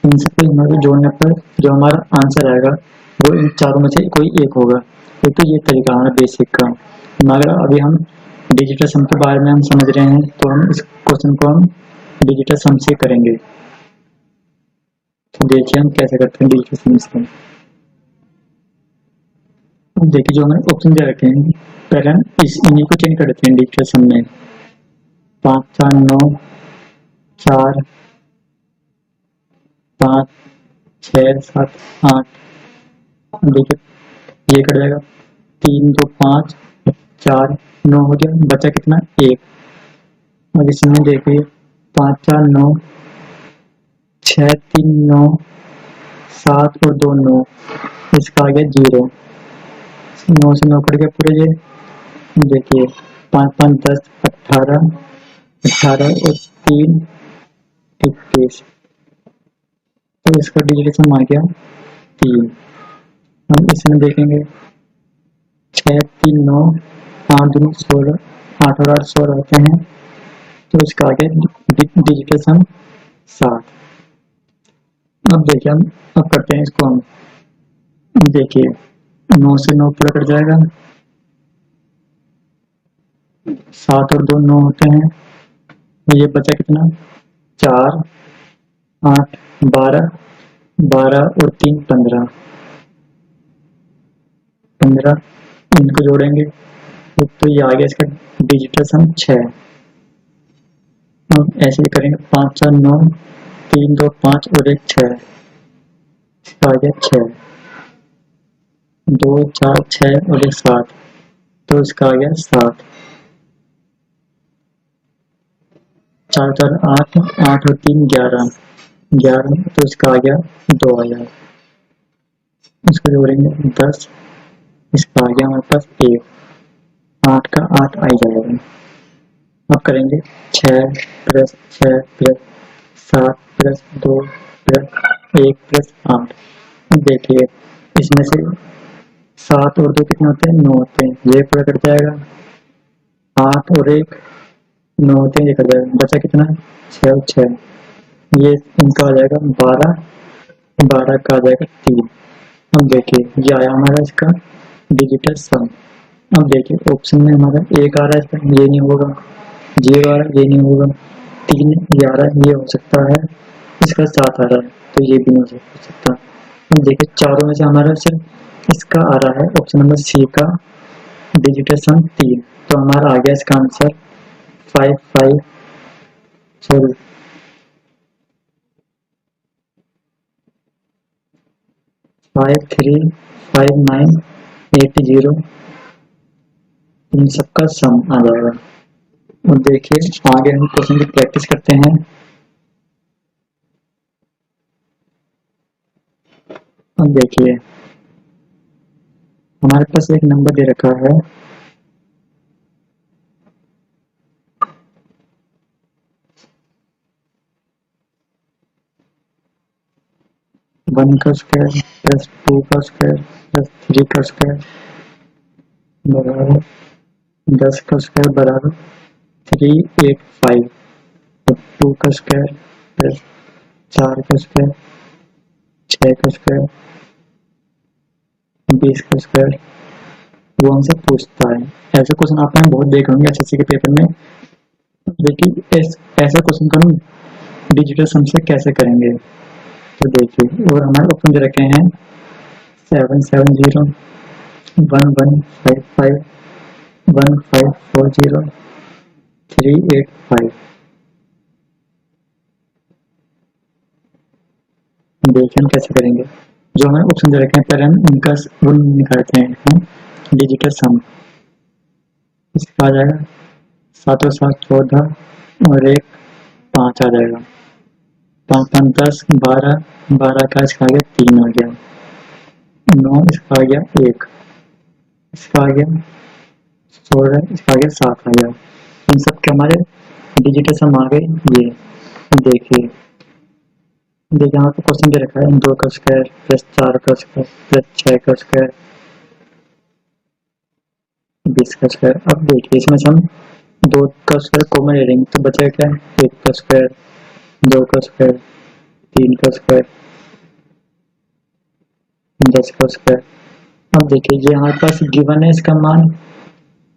Speaker 1: इन सबको हमारे जोड़ने पर जो हमारा आंसर आएगा वो इन चारों में से कोई एक होगा। एक तो ये तरीका हमारा बेसिक का। मगर अभी हम डिजिटल सम के बारे में हम समझ रहे हैं, तो हम इस क्वेश्चन को हम डिजिटल सम से करेंगे। तो देखिए हम कैसे करते हैं डिजिटल सम से। देखिए जो हमें ऑप्शन दे रखे हैं, पहले हम इन्हीं को चेंज कर देते हैं डिजिटल सम में। 5 4 9 4 5 6 7 8, देखिए ये कट जाएगा, 3 2 5 4 9 हो गया, बचा कितना 1। अब इसमें देखिए 5 4 9 6 3 9 7 और 2 9, इसका आ गया 0, 9 से 9 कट गया पूरे। ये देखिए 5 5 10 18 18 और 3 21, तो इसका डिजिटल सम आ गया 3। हम इसमें देखेंगे 6 3 9 8 2 16, 8 और 8 16 होते हैं, तो इसका आ गया डिजिटल सम 7। अब देखिए हम अब करते हैं इसको हम, देखिए 9 से 9 पूरा कट जाएगा, 7 और 2 9 होते हैं, ये बचा कितना 4 8 12 12 और 3 15 15, इनको जोड़ेंगे तो ये आ गया इसका डिजिटल सम 6। अब ऐसे ही करेंगे 5 4 9 3 2 5 और 1 6, इसका आ गया 6, 2 4 6 और 1 7, तो इसका आ गया 7, 4 4 8, 8 और 3 11, 11, तो इसका आ गया 2000, इसको जोड़ेंगे 10, इसका आ गया हमारे पास 1, 8 का 8 आ जाएगा। अब करेंगे 6 plus 6 plus 7 plus 2 plus 1 plus 8। देखिए इसमें से 7 और 2 कितने होते हैं, 9 होते हैं, ये पूरा कट जाएगा। 8 और 1 9 होते हैं, ये कट जाएगा, बचा कितना 6 और 6, ये इनका आ जाएगा 12, 12 का आ जाएगा 3। अब देखिए ये आया हमारा इसका डिजिटल सम। अब देखिए ऑप्शन में हमारा 1 आ रहा है, इसका ये नहीं होगा, 0 आ रहा है, ये नहीं होगा, 3 ये आ रहा है, ये हो सकता है, इसका 7 आ रहा है, तो ये भी नहीं हो सकता। अब देखिए चारों में से हमारा सिर्फ इसका आ रहा है ऑप्शन नंबर सी का डिजिटल सम 3, तो हमारा आ गया इसका आंसर 535980, इन सबका सम आ जाएगा। और देखिए आगे हम क्वेश्चन की प्रैक्टिस करते हैं। अब देखिए हमारे पास एक नंबर दे रखा है 1 का स्क्वायर प्लस 2 का स्क्वायर प्लस 3 का स्क्वायर बराबर 10 का स्क्वायर बराबर 385, और 2 का स्क्वायर प्लस 4 का स्क्वायर 6 का स्क्वायर 20 का स्क्वायर, वो हमसे पूछता है। ऐसे क्वेश्चन आप बहुत देखे होंगे एसएससी के पेपर में। देखिए ऐसे क्वेश्चन को हम डिजिटल सम से कैसे करेंगे, तो देखिए और हमारे ऑप्शन दे रखे हैं 770, 1155, 1540, 385। देखिए हम कैसे करेंगे, जो हमें ऑप्शन दे रखे हैं पहले हम उनका वो निकालते हैं डिजिटल सम। इसका आ जाएगा 7 और 7 14 और 1 5 आ जाएगा, 5 5 10 12, 12 का इसका आ गया 3 आ गया, 9 इसका आ गया 1, इसका आ गया 16, इसका आ गया 7 आ गया। इन सब के हमारे डिजिटल सम आ गए। ये देखिए यहाँ पे क्वेश्चन दे रखा है 2 का स्क्वायर प्लस 4 का स्क्वायर प्लस 6 का स्क्वायर 20 का स्क्वायर। अब देखिए इसमें से हम 2 का स्क्वायर कॉमन ले लेंगे, तो बचेगा क्या, 1 का स्क्वायर, 2 का स्क्वायर, 3 का स्क्वायर, 10 का स्क्वायर। अब देखिए ये हमारे पास गिवन है, इसका मान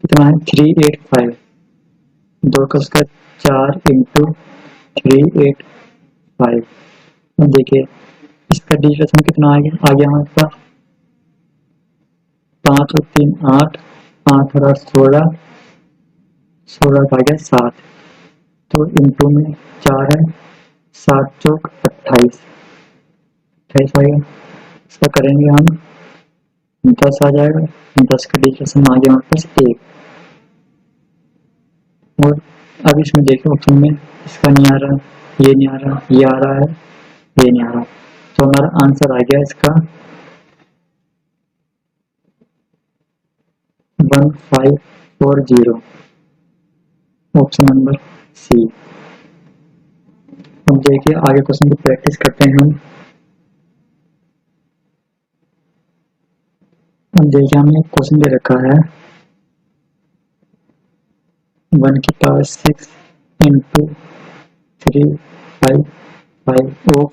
Speaker 1: कितना है 385, 2 का स्क्वायर 4 इंटू 385। अब देखिए इसका डिजिटल सम कितना आ गया हमारे पास 5 और 3 8, 8 और 8 16, 16 का आ गया 7, तो इंटू में 4 है, 7 चौक 28, 28 आ गया। इसका करेंगे हम 10 आ जाएगा, 10 का डिजिटल सम आ गया हमारे पास 1। और अब इसमें देखिए ऑप्शन में इसका नहीं आ रहा, ये नहीं आ रहा, ये आ रहा है, ये नहीं आ रहा, तो हमारा आंसर आ गया इसका 1540, ऑप्शन नंबर सी। अब देखिए आगे क्वेश्चन की प्रैक्टिस करते हैं हम। अब देखिए हमें एक क्वेश्चन दे रखा है 1 की power 6 into 355 of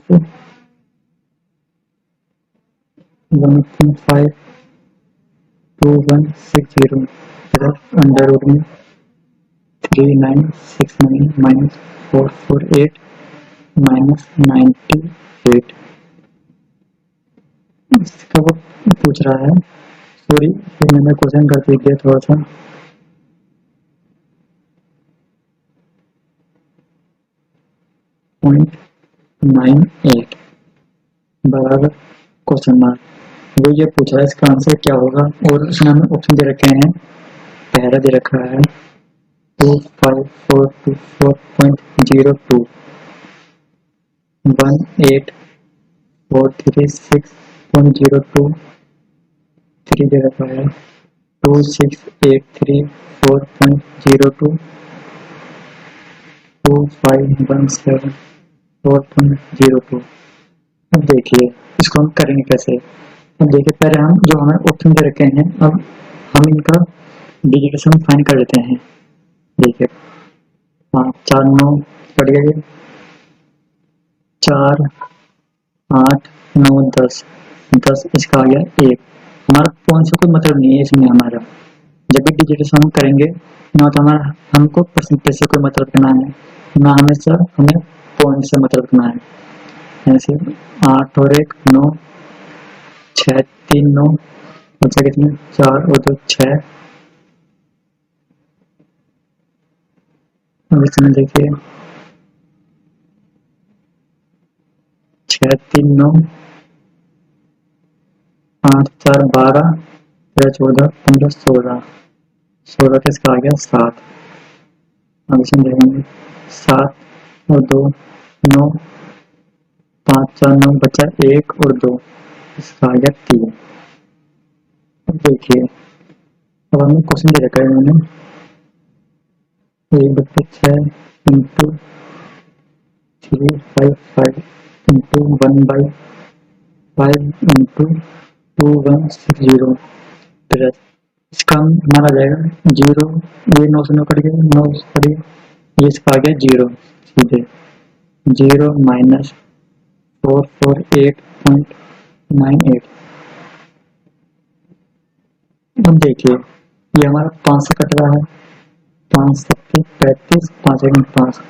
Speaker 1: 1.52160 plus under root में 3969 माइनस 448 माइनस 98। इसका वो पूछ रहा है, सॉरी फिर मैंने क्वेश्चन कर दिया थोड़ा सा। .98 बराबर क्वेश्चन मार्क। वो ये पूछ रहा है इसका आंसर क्या होगा, और उसने हमें ऑप्शन दे रखे हैं। पहला दे रखा है 25424.02, 18436.02, 3 दे रखा है 26834.02, 2517.02। अब देखिए इसको हम करेंगे कैसे। अब देखिए पहले हम जो हमें ऑप्शन दे रखे हैं, अब हम इनका डिजिट सम फाइंड कर लेते हैं। देखिए 5 4 9 कट गए, 4 8 9 10, 10 इसका आ गया 1। हमारा पॉइंट से कोई मतलब नहीं है इसमें हमारा। जब भी डिजिट सम करेंगे ना तो हमारा हमको परसेंटेज से कोई मतलब करना है, ना हमेशा हमें पॉइंट से मतलब करना है। ऐसे 8 और 1 9, 6 3 9, अच्छा कितने 4 और 2 6। अब इसमें देखिए 6 3 9, 8 4 12, 13 14 15 16, 16 का इसका आ गया 7। अब इसमें देखेंगे 7 और 2 9, 5 4 9 बचा 1 और 2, इसका आ गया 3। अब देखिए अब हमें क्वेश्चन दे रखा है इन्होंने 1/6 इंटू 355 इंटू 1/5 इंटू 2160 प्लस इसका हमारा जाएगा 0, ये 9 से 9 कट गया, 9 से कट गया, ये इसका आ गया 0 सीधे 0 माइनस 448.98। अब देखिए ये हमारा 5 से कट रहा है, 5 7 35, 5 1 5,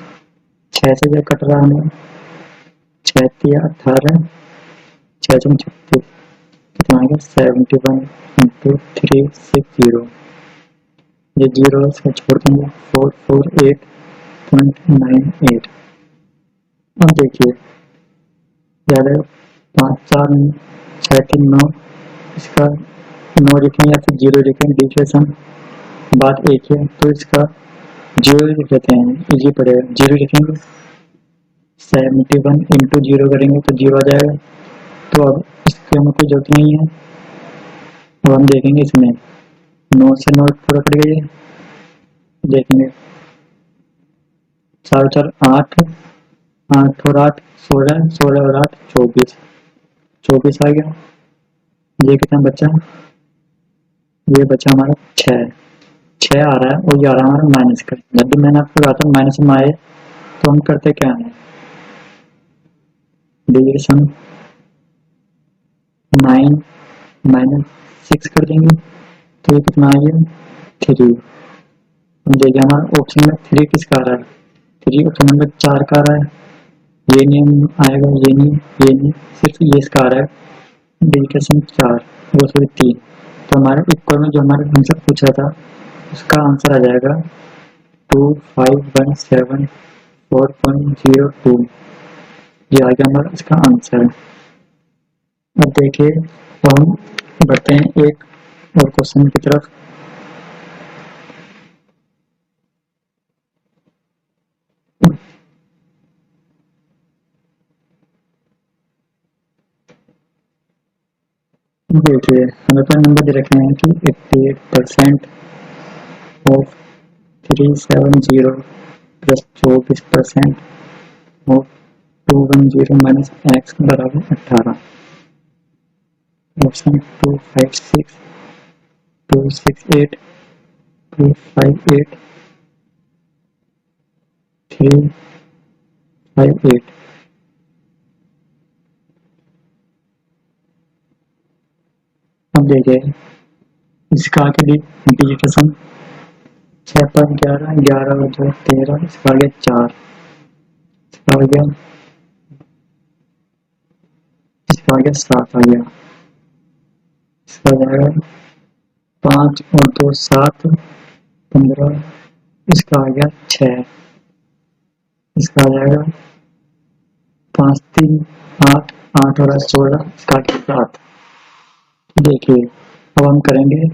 Speaker 1: 6 से जो कट रहा है 6 3 18, 6 6 36, कितना आ गया 71 इंटू 360। ये 0 से छोड़ देंगे 448.98। अब देखिए याद है 5 4 6 3 9, इसका 9 लिखेंगे या फिर 0 लिखेंगे, डिफरेंस बात एक है तो इसका 0 लिख लेते हैं, इजी पड़ेगा। 0 लिखेंगे 71 इंटू 0 करेंगे तो 0 आ जाएगा। तो अब इसकी हमें कोई जरूरत नहीं है। अब हम देखेंगे इसमें 9 से 9 पूरा कट गई है, देखेंगे 4 4 8, 8 और 8 16, 16 और 8 24, 24 आ गया। ये कितना बचा, ये बचा हमारा 6 6 आ रहा है, और ये आ रहा है हमारा माइनस का। जब भी मैंने आपको कहा था माइनस में आए तो हम करते क्या है, डिविजन 9 माइनस 6 कर देंगे तो ये कितना आ गया 3। हम देखिए हमारा ऑप्शन में 3 किसका आ रहा है, 3 ऑप्शन नंबर 4 का आ रहा है। ये नहीं आएगा, ये नहीं, ये नहीं, सिर्फ ये इसका आ रहा है डिजिटेशन 4 वो सॉरी 3। तो हमारे इक्वल में जो हमारे आंसर पूछा था उसका आंसर आ जाएगा 2517.4.02। ये आ गया हमारा इसका आंसर। अब देखिए तो हम बढ़ते हैं एक और क्वेश्चन की तरफ। देखिए हमें तो नंबर दे रखे हैं कि 88% of 370 plus 24% of 210 minus x बराबर 18। ऑप्शन 256 268 258 358। अब देखिए इसका आगे डिजिट सम 6 5 11, 11 और 2 13, इसका आ गया 4, इसका आ गया 7 आ गया, इसका आ जाएगा 5 और 2 7 15, इसका आ गया 6, इसका आ जाएगा 5 3 8 8 और 16, इसका आगे 7। देखिए अब हम करेंगे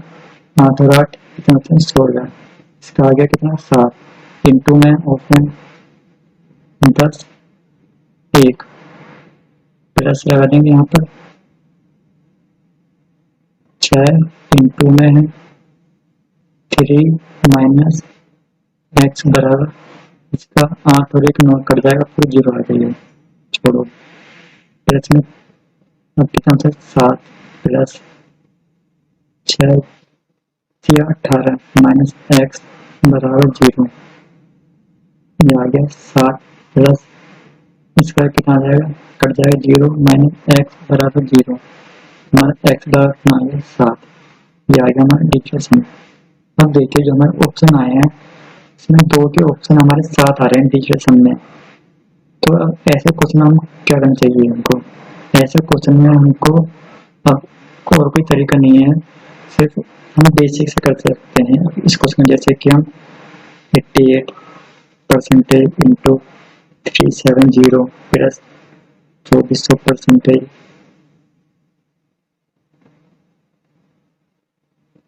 Speaker 1: 8 और 8 कितना होता है 16, इसका आगे कितना 7 इंटू में ऑप्शन 10 1 प्लस लगा देंगे यहाँ पर 6 इंटू में है 3 माइनस एक्स बराबर इसका 8 और 1 9 कट जाएगा फिर 0 आ जाएगा, छोड़ो प्लस में अब कितना था 7 प्लस 6 18 माइनस एक्स बराबर 0, ये आ गया 7 प्लस इसका कितना आ जाएगा कट जाएगा 0 माइनस एक्स बराबर 0, हमारा एक्स बराबर कितना आ गया 7, ये आ गया हमारा डिजिटल सम। अब देखिए जो हमारे ऑप्शन आए हैं इसमें 2 के ऑप्शन हमारे साथ आ रहे हैं डिजिटल सम में, तो अब ऐसे क्वेश्चन हम क्या करना चाहिए हमको, ऐसे क्वेश्चन में हमको अब और कोई तरीका नहीं है, सिर्फ हम बेसिक से कर सकते हैं इस क्वेश्चन में, जैसे कि हम 88% into 370 plus 2400%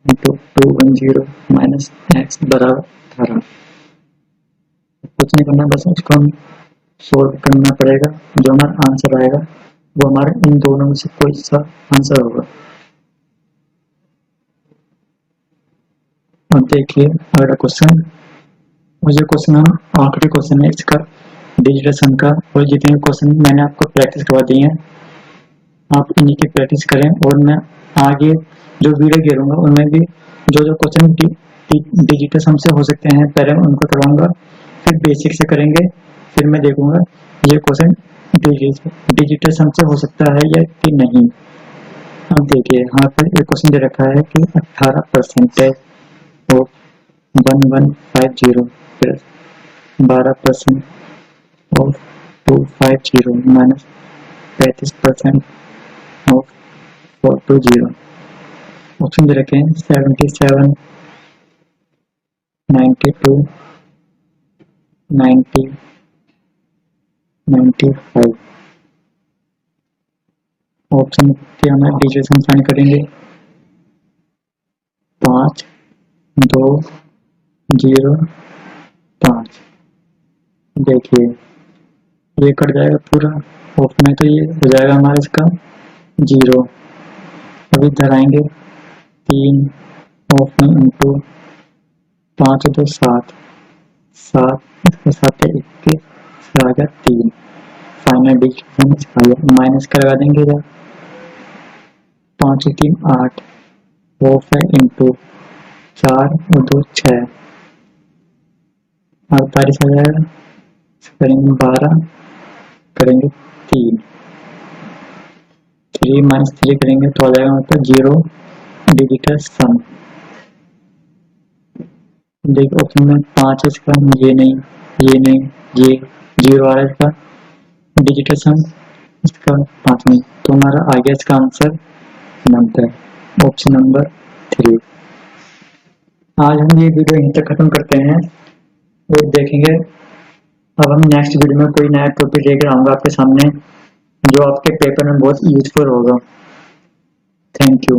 Speaker 1: into 210 minus x बराबर 18। कुछ नहीं करना, बस इसको हम सोल्व करना पड़ेगा, जो हमारा आंसर आएगा वो हमारे इन दोनों में से कोई सा आंसर होगा। अब देखिए अगला क्वेश्चन, मुझे क्वेश्चन हम आखिरी क्वेश्चन है इसका डिजिटल सम का, और जितने भी क्वेश्चन मैंने आपको प्रैक्टिस करवा दी है आप इन्हीं की प्रैक्टिस करें, और मैं आगे जो वीडियो घेरूंगा उनमें भी जो जो क्वेश्चन डिजिटल सम से हो सकते हैं पहले उनको करवाऊंगा, फिर बेसिक से करेंगे, फिर मैं देखूंगा ये क्वेश्चन डिजिटल सम से हो सकता है या कि नहीं। अब देखिए यहाँ पर एक क्वेश्चन दे रखा है कि 18% of 1150 plus 12% of 250 minus 35% of 420। Option दे रखे हैं 77, 92, 90, 95। ऑप्शन के हमें डिजिटल सम फाइंड करेंगे 5 2 0 5। देखिए ये कट जाएगा पूरा ऑप्शन में, तो ये हो जाएगा हमारा इसका 0। अभी इधर आएंगे 3 ऑप्शन इंटू 5 2 7 7 इसके साथ 21 आ गया 3, फाइनल डिजिटल सम माइनस का लगा देंगे इधर 5 3 8 ऑफ है इंटू 4 और 2 6 48 आ जाएगा, करेंगे 12 करेंगे 3 माइनस 3 करेंगे तो आ जाएगा मतलब 0 डिजिटल सम। देखिए ऑप्शन में 5 है इसका, ये नहीं ये 0 आ रहा है इसका डिजिटल सम, इसका 5 नहीं, तो हमारा आ गया इसका आंसर 90, ऑप्शन नंबर 3। आज हम ये वीडियो यहीं तक खत्म करते हैं और देखेंगे अब हम नेक्स्ट वीडियो में कोई नया टॉपिक लेकर आऊंगा आपके सामने जो आपके पेपर में बहुत यूजफुल होगा। थैंक यू,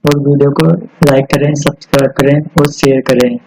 Speaker 1: और वीडियो को लाइक करें, सब्सक्राइब करें और शेयर करें।